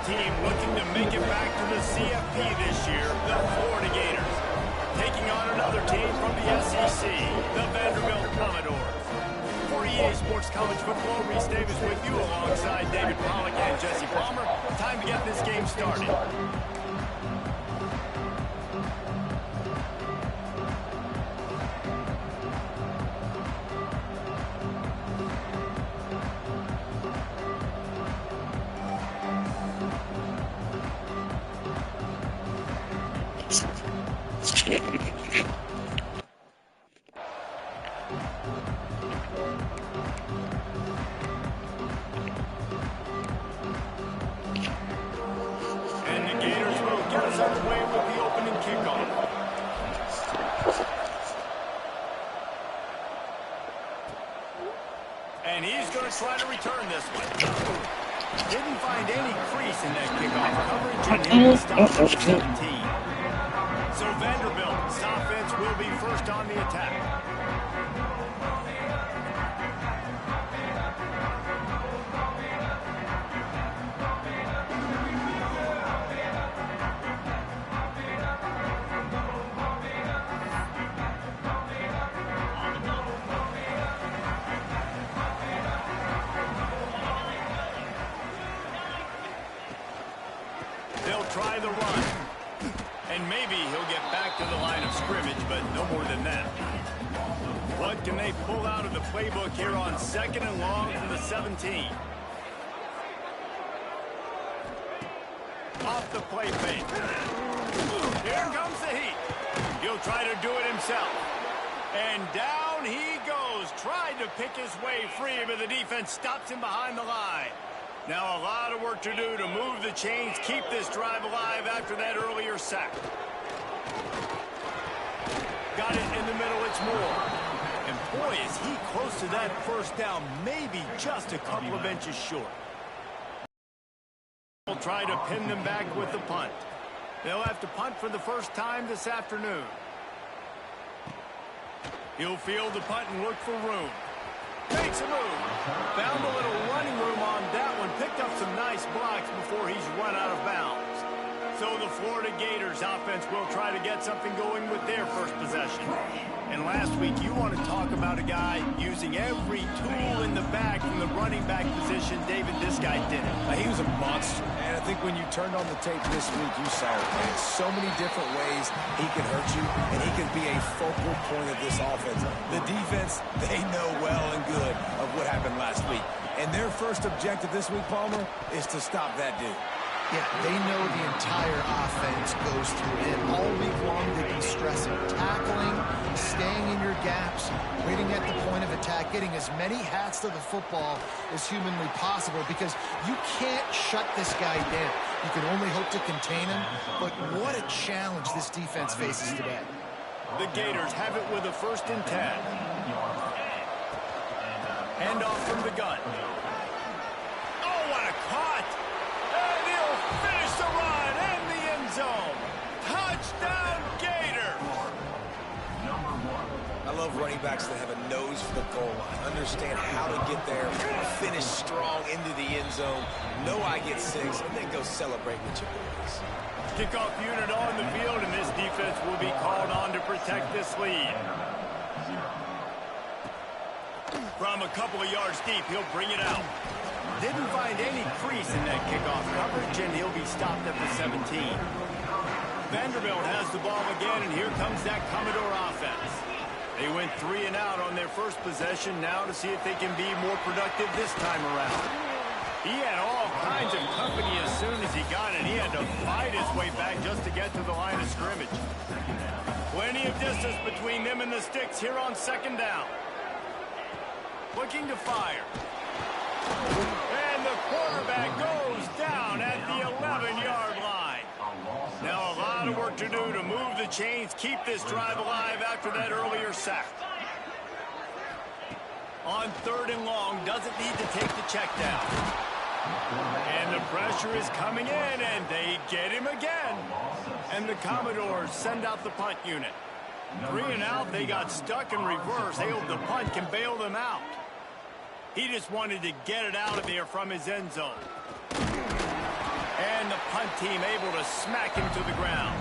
team looking to make it back to the CFP this year, the Florida Gators. Taking on another team from the SEC, the Vanderbilt Commodores. For EA Sports College Football, Reese Davis with you alongside David Pollack and Jesse Palmer. Time to get this game started. And the Gators will get us underway with the opening kickoff. And he's going to try to return this one. Didn't find any crease in that kickoff coverage, and he'll stop at 17. So Vanderbilt's offense will be first on the attack. They'll try the run. And maybe he'll get back to the line of scrimmage, but no more than that. What can they pull out of the playbook here on 2nd and long from the 17? Off the play fake. Here comes the heat. He'll try to do it himself. And down he goes. Tried to pick his way free, but the defense stops him behind the line. Now a lot of work to do to move the chains, keep this drive alive after that earlier sack. Got it in the middle, it's Moore. And boy, is he close to that first down, maybe just a couple of inches short. We'll try to pin them back with the punt. They'll have to punt for the first time this afternoon. He'll field the punt and look for room. Makes a move. Found a little running room on that one. Picked up some nice blocks before he's run out of bounds. So the Florida Gators offense will try to get something going with their first possession. And last week, you want to talk about a guy using every tool in the bag from the running back position. David, this guy did it. He was a monster. And I think when you turned on the tape this week, you saw it. In so many different ways he can hurt you, and he can be a focal point of this offense. The defense, they know well and good of what happened last week. And their first objective this week, Palmer, is to stop that dude. Yeah, they know the entire offense goes through it. All week long, they've been stressing tackling, staying in your gaps, waiting at the point of attack, getting as many hats to the football as humanly possible, because you can't shut this guy down. You can only hope to contain him, but what a challenge this defense faces today. The Gators have it with a 1st and 10. Handoff from the gun. Oh, what a cut! And he'll finish the run in the end zone. Touchdown, Gators! I love running backs that have a nose for the goal line, understand how to get there, finish strong into the end zone, know I get 6, and then go celebrate with your boys. Kickoff unit on the field, and this defense will be called on to protect this lead. From a couple of yards deep, he'll bring it out. Didn't find any crease in that kickoff coverage, and he'll be stopped at the 17. Vanderbilt has the ball again, and here comes that Commodore offense. They went 3 and out on their first possession, now to see if they can be more productive this time around. He had all kinds of company as soon as he got it. He had to fight his way back just to get to the line of scrimmage. Plenty of distance between them and the sticks here on 2nd down. Looking to fire. And the quarterback goes down at the 11-yard line. Now a lot of work to do to move the chains, keep this drive alive after that earlier sack. On 3rd and long, doesn't need to take the check down. And the pressure is coming in, and they get him again. And the Commodores send out the punt unit. 3 and out, they got stuck in reverse. They hope the punt can bail them out. He just wanted to get it out of there from his end zone. And the punt team able to smack him to the ground.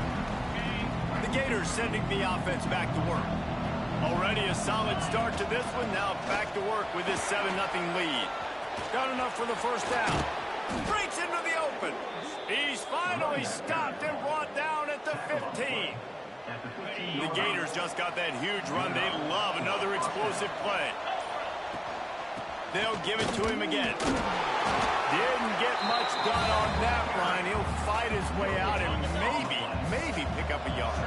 The Gators sending the offense back to work. Already a solid start to this one. Now back to work with this 7-0 lead. Got enough for the first down. Breaks into the open. He's finally stopped and brought down at the 15. The Gators just got that huge run. They love another explosive play. They'll give it to him again. Didn't get much done on that run. He'll fight his way out and maybe pick up a yard.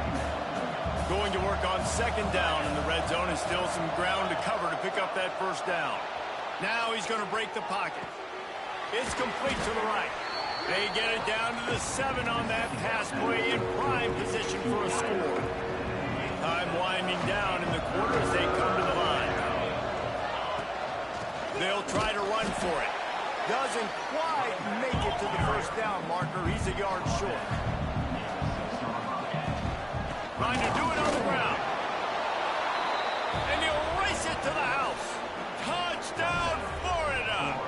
Going to work on second down in the red zone, and still some ground to cover to pick up that first down. Now he's going to break the pocket. It's complete to the right. They get it down to the 7 on that pass play, in prime position for a score. Time winding down in the quarter as they come to the line. They'll try to run for it. Doesn't quite make it to the first down marker. He's a yard short. Trying to do it on the ground. And he'll race it to the house. Touchdown, Florida!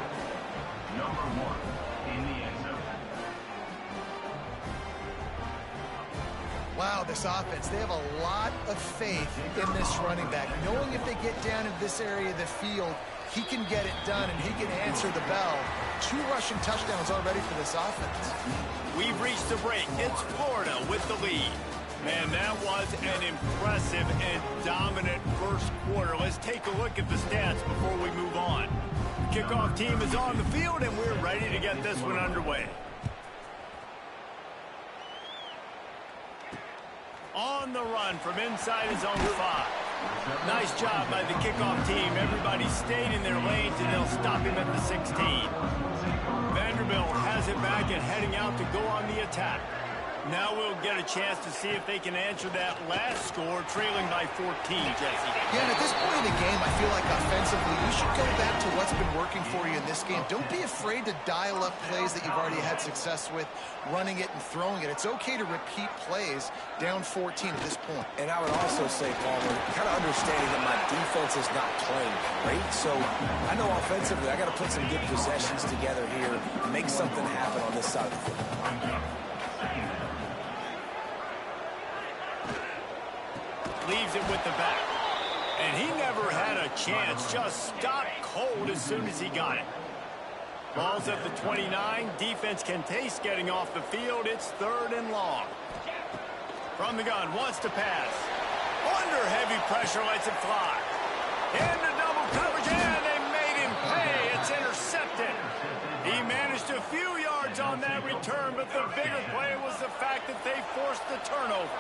Number 1 in the end zone. Wow, this offense, they have a lot of faith in this running back. Knowing if they get down in this area of the field, he can get it done and he can answer the bell. 2 rushing touchdowns already for this offense. We've reached the break. It's Florida with the lead. Man, that was an impressive and dominant first quarter. Let's take a look at the stats before we move on. The kickoff team is on the field, and we're ready to get this one underway. On the run from inside his own 5. Nice job by the kickoff team. Everybody stayed in their lanes, and they'll stop him at the 16. Vanderbilt has it back and heading out to go on the attack. Now we'll get a chance to see if they can answer that last score, trailing by 14, Jesse. Yeah, and at this point in the game, I feel like offensively, you should go back to what's been working for you in this game. Don't be afraid to dial up plays that you've already had success with, running it and throwing it. It's okay to repeat plays down 14 at this point. And I would also say, Palmer, kind of understanding that my defense is not playing great, so I know offensively I got to put some good possessions together here and make something happen on this side of the football. Leaves it with the back. And he never had a chance. Just stopped cold as soon as he got it. Ball's at the 29. Defense can taste getting off the field. It's 3rd and long. From the gun, wants to pass. Under heavy pressure, lets it fly. Into double coverage, and they made him pay. It's intercepted. He managed a few yards on that return, but the bigger play was the fact that they forced the turnover.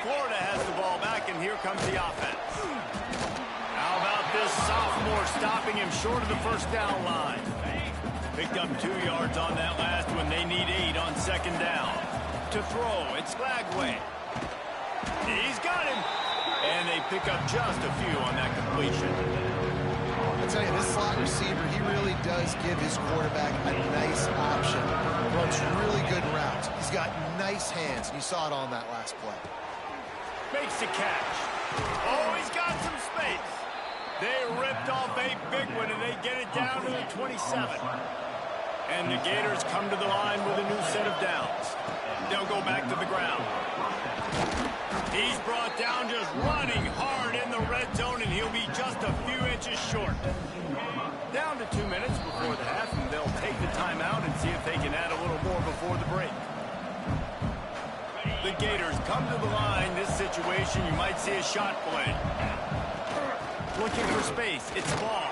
Florida has the ball back, and here comes the offense. How about this sophomore stopping him short of the first down line? Picked up 2 yards on that last one. They need 8 on second down. To throw, it's Glagway. He's got him. And they pick up just a few on that completion. I tell you, this slot receiver, he really does give his quarterback a nice option. Runs really good routes. He's got nice hands. You saw it on that last play. Makes the catch. Oh, he's got some space. They ripped off a big one, and they get it down to the 27. And the Gators come to the line with a new set of downs. They'll go back to the ground. He's brought down just running hard in the red zone, and he'll be just a few inches short. Down to 2 minutes before the half, and they'll take the timeout and see if they can add a little more before the break. The Gators come to the line. This situation, you might see a shot play. Looking for space. It's ball.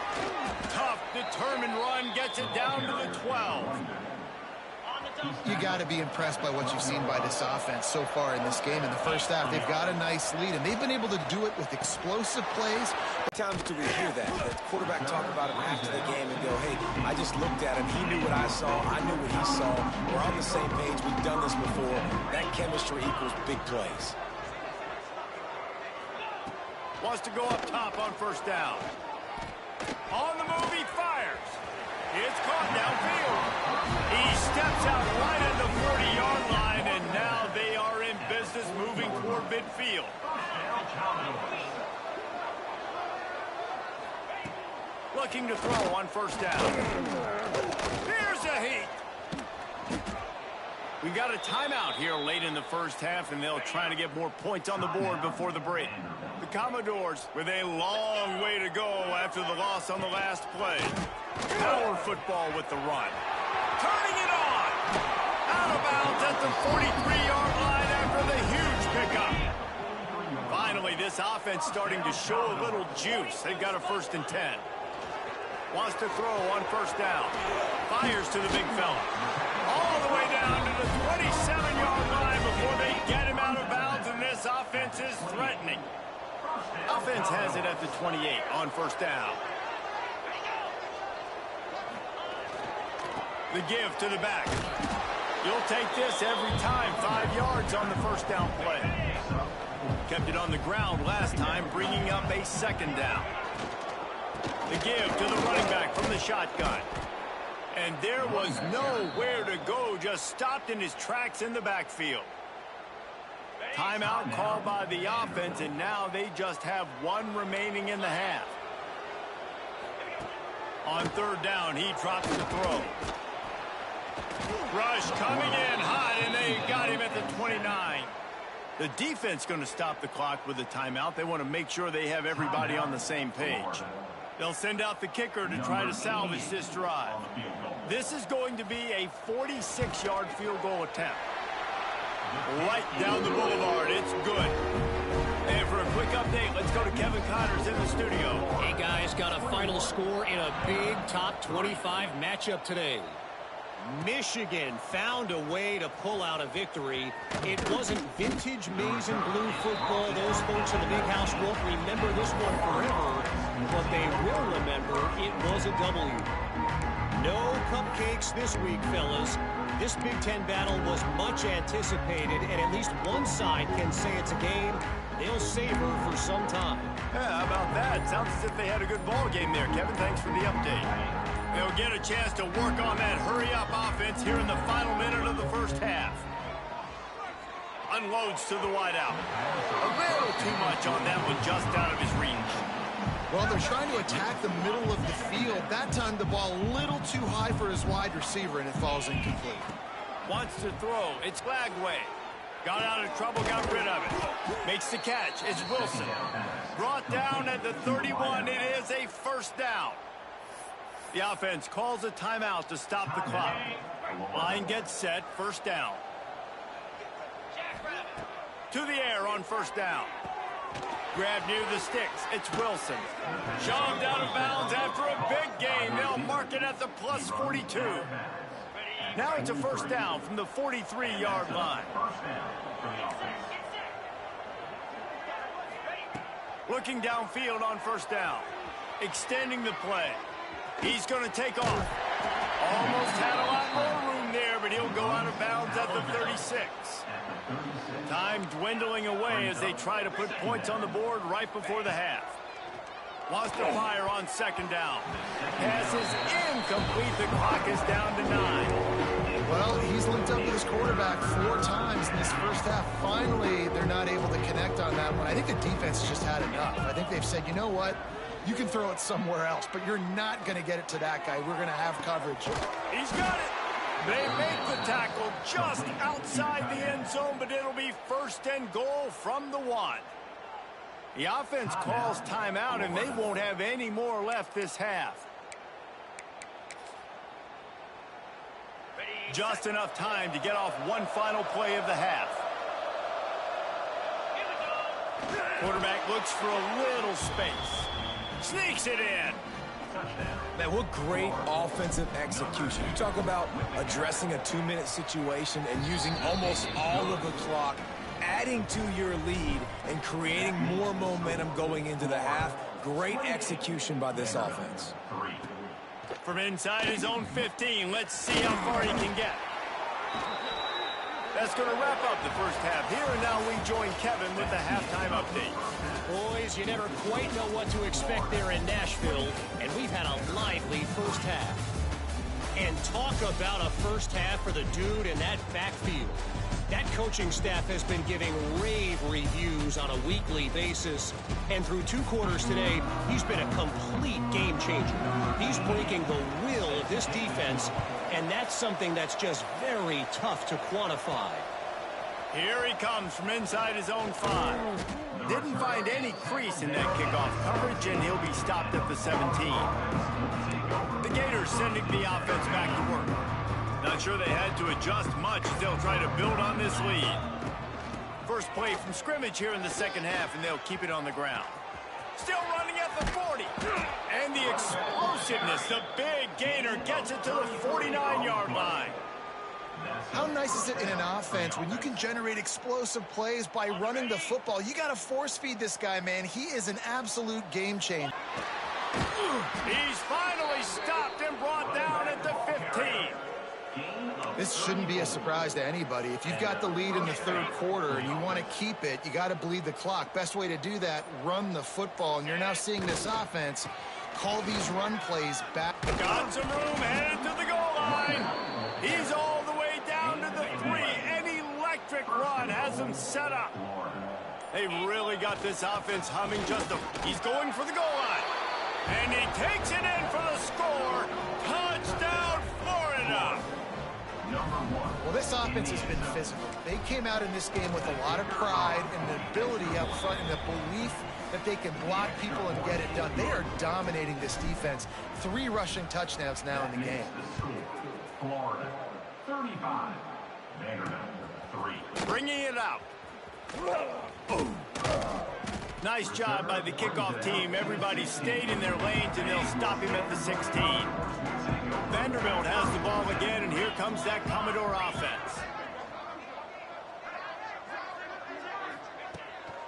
Tough, determined run. Gets it down to the 12. You got to be impressed by what you've seen by this offense so far in this game. In the first half, they've got a nice lead, and they've been able to do it with explosive plays. How many times do we hear that? The quarterback talk about him after the game and go, hey, I just looked at him. He knew what I saw. I knew what he saw. We're on the same page. We've done this before. That chemistry equals big plays. Wants to go up top on first down. On the move, he fires. It's caught downfield. He steps out right at the 40-yard line, and now they are in business moving toward midfield. Looking to throw on first down. Here's a heat. We got a timeout here late in the first half, and they'll try to get more points on the board before the break. The Commodores with a long way to go after the loss on the last play. Power football with the run. Turning it on. Out of bounds at the 43-yard line after the huge pickup. Finally, this offense starting to show a little juice. They've got a 1st and 10. Wants to throw on 1st down. Fires to the big fella. All the way down to the 27-yard line before they get him out of bounds, and this offense is threatening. Offense has it at the 28 on 1st down. The give to the back. You'll take this every time. 5 yards on the 1st down play. Kept it on the ground last time, bringing up a 2nd down. The give to the running back from the shotgun. And there was nowhere to go, just stopped in his tracks in the backfield. Timeout called by the offense, and now they just have 1 remaining in the half. On 3rd down, he drops the throw. Rush coming in hot, and they got him at the 29. The defense going to stop the clock with a timeout. They want to make sure they have everybody on the same page. They'll send out the kicker to try to salvage this drive. This is going to be a 46-yard field goal attempt. Right down the boulevard. It's good. And for a quick update, let's go to Kevin Connors in the studio. Hey, guys, got a final score in a big top 25 matchup today. Michigan found a way to pull out a victory. It wasn't vintage maize and blue football. Those folks in the big house won't remember this one forever, but they will remember it was a W. No cupcakes this week, fellas. This Big Ten battle was much anticipated, and at least one side can say it's a game they'll savor for some time. Yeah, how about that? Sounds as if they had a good ball game there, Kevin. Thanks for the update. They'll get a chance to work on that hurry-up offense here in the final minute of the first half. Unloads to the wideout. A little too much on that one, just out of his reach. Well, they're trying to attack the middle of the field. That time the ball a little too high for his wide receiver, and it falls incomplete. Wants to throw. It's Flagway. Got out of trouble, got rid of it. Makes the catch. It's Wilson. Brought down at the 31. It is a 1st down. The offense calls a timeout to stop the clock. Line gets set. 1st down. To the air on 1st down. Grab near the sticks. It's Wilson. Shoved out of bounds after a big gain. They'll mark it at the plus 42. Now it's a 1st down from the 43-yard line. Looking downfield on 1st down. Extending the play. He's going to take off. Almost had a lot more room there, but he'll go out of bounds at the 36. Time dwindling away as they try to put points on the board right before the half. Wants to fire on 2nd down. Pass is incomplete. The clock is down to 9. Well, he's linked up with his quarterback 4 times in this first half. Finally, they're not able to connect on that one. I think the defense just had enough. I think they've said, you know what? You can throw it somewhere else, but you're not going to get it to that guy. We're going to have coverage. He's got it. They make the tackle just outside the end zone, but it'll be 1st and goal from the 1. The offense calls timeout, and they won't have any more left this half. Just enough time to get off one final play of the half. Quarterback looks for a little space. Sneaks it in. Man, what great offensive execution. You talk about addressing a 2-minute situation and using almost all of the clock, adding to your lead and creating more momentum going into the half. Great execution by this offense. From inside his own 15, let's see how far he can get. That's going to wrap up the first half here, and now we join Kevin with the halftime update. Boys, you never quite know what to expect there in Nashville, and we've had a lively first half. And talk about a first half for the dude in that backfield. That coaching staff has been giving rave reviews on a weekly basis. And through 2 quarters today, he's been a complete game changer. He's breaking the will of this defense, and that's something that's just very tough to quantify. Here he comes from inside his own 5. Didn't find any crease in that kickoff coverage, and he'll be stopped at the 17. The Gators sending the offense back to work. Not sure they had to adjust much as they'll try to build on this lead. First play from scrimmage here in the second half, and they'll keep it on the ground. Still running at the 40. And the explosiveness, the big gainer gets it to the 49-yard line. How nice is it in an offense when you can generate explosive plays by running the football? You got to force feed this guy, man. He is an absolute game changer. He's finally stopped and brought down at the 15. This shouldn't be a surprise to anybody. If you've got the lead in the third quarter and you want to keep it, you got to bleed the clock. Best way to do that, run the football. And you're now seeing this offense call these run plays back. Got some room, headed to the goal line. He's all the way down to the 3. An electric run has him set up. They really got this offense humming He's going for the goal line. And he takes it in for the score. Touchdown, Florida. Well, this offense has been physical. They came out in this game with a lot of pride and the ability up front and the belief that they can block people and get it done. They are dominating this defense. 3 rushing touchdowns now in the game. Florida, 35. Vanderbilt, 3. Bringing it out. Nice job by the kickoff team. Everybody stayed in their lanes, and they'll stop him at the 16. Vanderbilt has the ball again, and here comes that Commodore offense.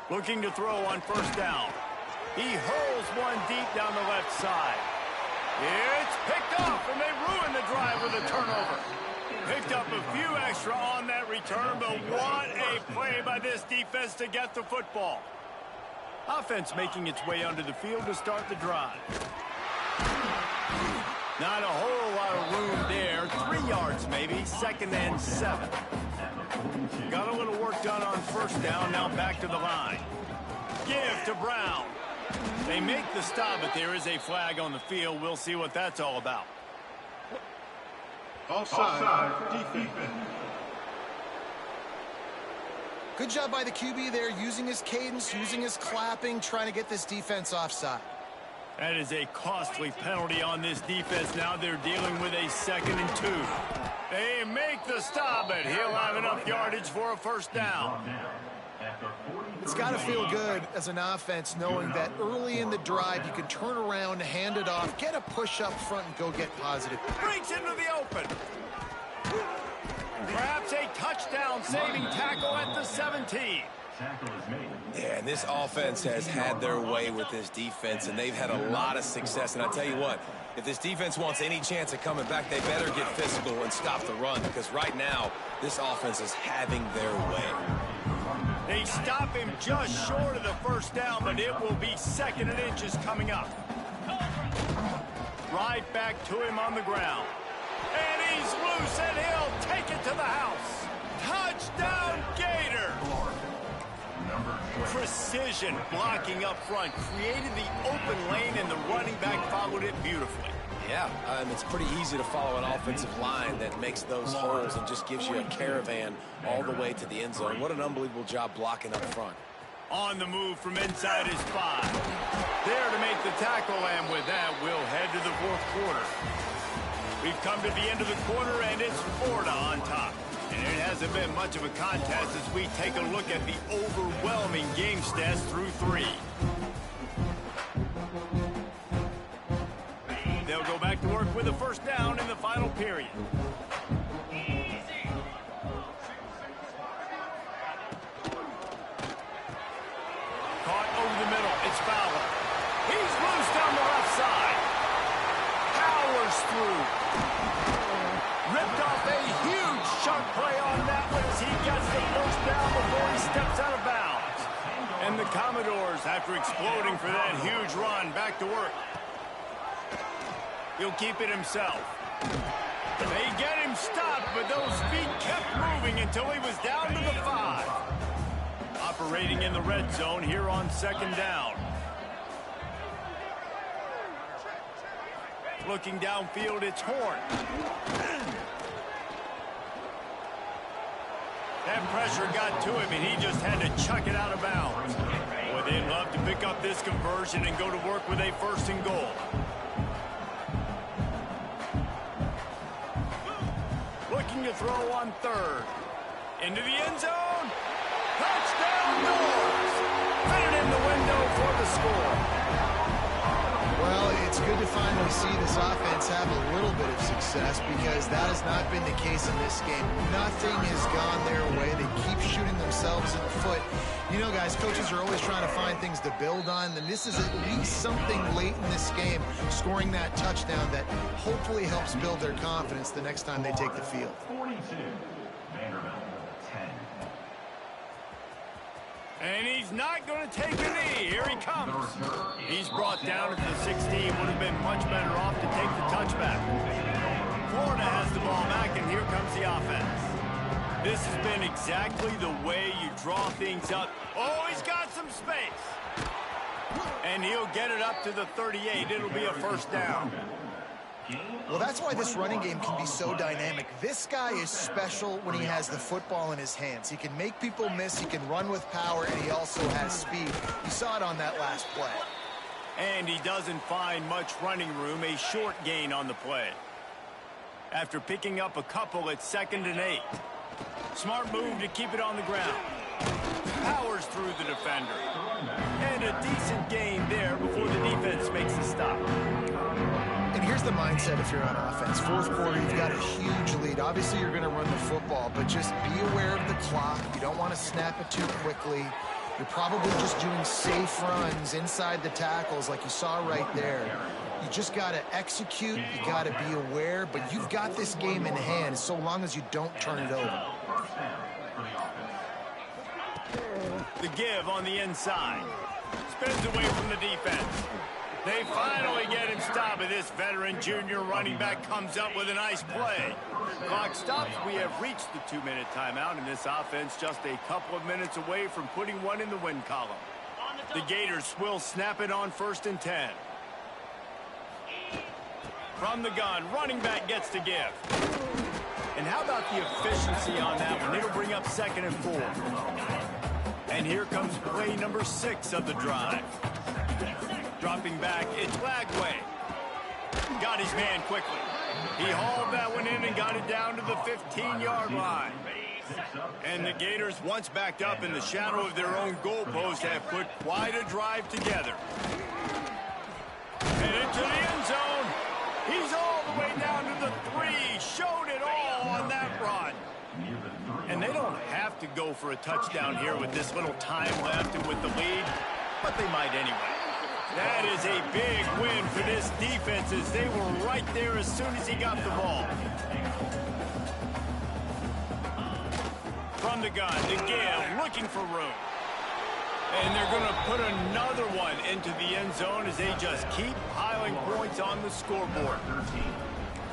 Looking to throw on first down. He hurls one deep down the left side. It's picked off, and they ruin the drive with a turnover. Picked up a few extra on that return, but what a play by this defense to get the football. Offense making its way onto the field to start the drive. Not a whole lot of room there. 3 yards maybe, 2nd and 7. Got a little work done on first down, now back to the line. Give to Brown. They make the stop, but there is a flag on the field. We'll see what that's all about. Offside, defense. Good job by the QB there, using his cadence, using his clapping, trying to get this defense offside. That is a costly penalty on this defense. Now they're dealing with a 2nd and 2. They make the stop, but he'll have enough yardage for a first down. It's got to feel good as an offense knowing that early in the drive you can turn around, hand it off, get a push up front, and go get positive. Breaks into the open. Perhaps a touchdown-saving tackle at the 17. Yeah, and this offense has had their way with this defense, and they've had a lot of success. And I tell you what, if this defense wants any chance of coming back, they better get physical and stop the run, because right now, this offense is having their way. They stop him just short of the first down, but it will be 2nd and inches coming up. Right back to him on the ground. And he's loose, and he'll take it to the house. Touchdown, Gator! Precision blocking up front, created the open lane, and the running back followed it beautifully. Yeah, it's pretty easy to follow an offensive line that makes those holes and just gives you a caravan all the way to the end zone. What an unbelievable job blocking up front. On the move from inside his 5. There to make the tackle, and with that, we'll head to the 4th quarter. We've come to the end of the quarter, and it's Florida on top. And it hasn't been much of a contest as we take a look at the overwhelming game stats through 3. They'll go back to work with a first down in the final period. Caught over the middle. It's Fowler. He's loose down the left side. Powers through. Ripped off a huge chunk play on that one as he gets the first down before he steps out of bounds. And the Commodores, after exploding for that huge run, back to work. He'll keep it himself. They get him stopped, but those feet kept moving until he was down to the 5. Operating in the red zone here on 2nd down. Looking downfield, it's Horn. That pressure got to him, and he just had to chuck it out of bounds. Boy, they'd love to pick up this conversion and go to work with a 1st and goal. Looking to throw on 3rd. Into the end zone. Touchdown, North. Fit it in the window for the score. Well, it's good to finally see this offense have a little bit of success because that has not been the case in this game. Nothing has gone their way. They keep shooting themselves in the foot. You know, guys, coaches are always trying to find things to build on, and this is at least something late in this game, scoring that touchdown that hopefully helps build their confidence the next time they take the field. 42, Vanderbilt, 10. And he's not going to take a knee. Here he comes. He's brought down at the 16. Would have been much better off to take the touchback. Florida has the ball back, and here comes the offense. This has been exactly the way you draw things up. Oh, he's got some space. And he'll get it up to the 38. It'll be a 1st down. Well, that's why this running game can be so dynamic. This guy is special when he has the football in his hands. He can make people miss, he can run with power, and he also has speed. You saw it on that last play. And he doesn't find much running room, a short gain on the play. After picking up a couple, it's 2nd and 8. Smart move to keep it on the ground. Powers through the defender. And a decent gain there before the defense makes the stop. And here's the mindset if you're on offense. 4th quarter, you've got a huge lead. Obviously, you're going to run the football, but just be aware of the clock. You don't want to snap it too quickly. You're probably just doing safe runs inside the tackles like you saw right there. You just got to execute. You got to be aware, but you've got this game in hand so long as you don't turn it over. The give on the inside. Spins away from the defense. They finally get him stopped, and this veteran junior running back comes up with a nice play. Clock stops. We have reached the 2-minute timeout, and this offense just a couple of minutes away from putting one in the win column. The Gators will snap it on 1st and 10. From the gun, running back gets to give. And how about the efficiency on that one? It'll bring up 2nd and 4. And here comes play number 6 of the drive. Dropping back, it's Lagway. Got his man quickly. He hauled that one in and got it down to the 15-yard line. And the Gators, once backed up in the shadow of their own goalpost, have put quite a drive together. And into the end zone. He's all the way down to the 3. Showed it all on that run. And they don't have to go for a touchdown here with this little time left and with the lead, but they might anyway. That is a big win for this defense as they were right there as soon as he got the ball. From the gun, the give, looking for room. And they're going to put another one into the end zone as they just keep piling points on the scoreboard.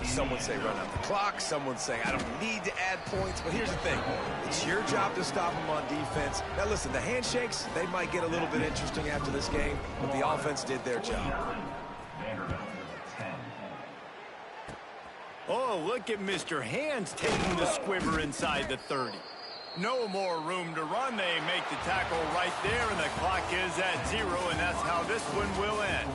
Some would say run out the clock. Some would say I don't need to add points. But here's the thing. It's your job to stop them on defense. Now, listen, the handshakes, they might get a little bit interesting after this game, but the offense did their job. Oh, look at Mr. Hands taking the squibber inside the 30. No more room to run. They make the tackle right there, and the clock is at 0, and that's how this one will end.